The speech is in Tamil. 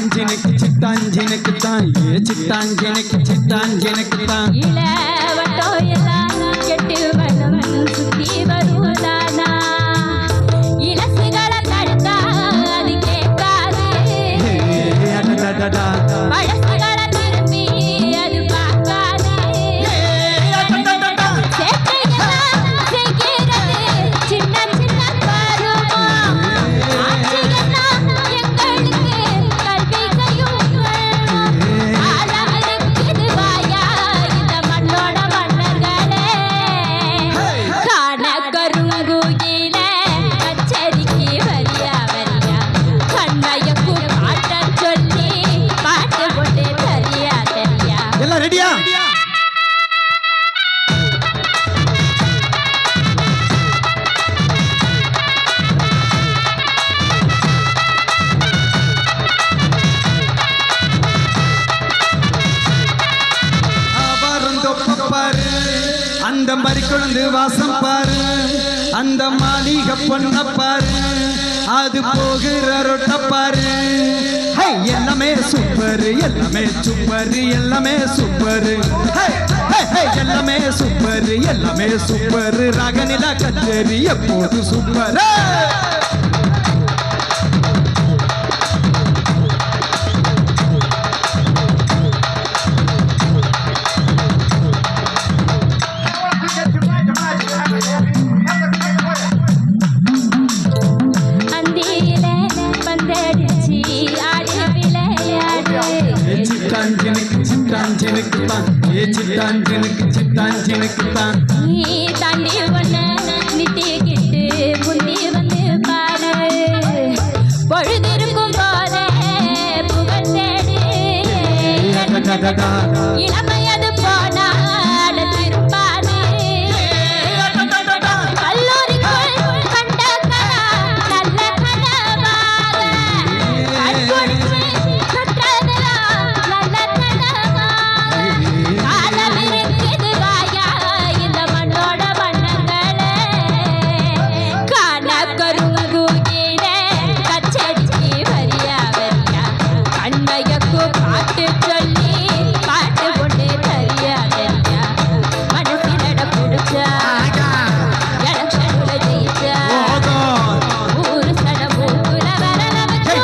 சிட்டாஞ்சினுக்கு சிட்டாஞ்சினுக்கு தான் சிட்டாஞ்சினுக்கு சிட்டாஞ்சினுக்கு தான் இளவட்டோ எல்லாம் கெட்டு வனம் சுத்தி வருவதானா இலசுகளை தடுத்தா அது கேட்காது பழசுகளை திரும்பி அது பார்க்காது சேட்டையெல்லாம் செய்கிறது சின்ன சின்ன பருவம் ஆட்சியெல்லாம் எங்களுக்கு கல்வி செய்யும் ஆளாளுக்குது வாயா இந்த மண்ணோட மன்னர்களே காண கருங்குயில கச்சேரிக்கு வரியா வரியா கண்மயக்கு பாட்ட சொல்லி பாட்டு போட்டு தரியா தரியா எல்லாம் ரெடியா பாரு அந்த மாதிரி குழந்தை வாசம் பாரு அந்த மாளிகை பொண்ண பாரு அது போகிற ரொட்ட பாரு எல்லாமே சூப்பர் எல்லாமே சூப்பர் எல்லாமே சூப்பர் எல்லாமே சூப்பர் எல்லாமே சூப்பர் ராகநிலா கச்சேரி எப்போது சூப்பர் அந்தியிலே பந்தடிச்சு ஆடி விளையாடு சிட்டாஞ்சினுக்கு சிட்டாஞ்சினுக்கு தான் சிட்டாஞ்சினுக்கு சிட்டாஞ்சினுக்கு தான் நீ தாண்டி ஒன்ன நிட்டிக்கிட்டு முந்தி வந்து பாடு பொழுதிருக்கும் போதே புகழ் தேடு இளமையது போனால் திருப்பாது கல்லூரிக்குள் கண்ட நல்ல கனவாக கண்குடிச்சு கற்றதெல்லாம் நல்ல கனவாக காலம் இருக்குது வாயா இந்த மண்ணோட வண்ணங்களே காண கருங்குயில கச்சேரிக்கு வரியா வரியா கண்மயக்கு பாட்டு சொல்லி பாட்டு போட்டு தரியா தரியா மனசிலட பிடிச்சா எலக்ஷன்ல ஜெயிச்சா ஊரு சட மூக்குல வரல வச்சா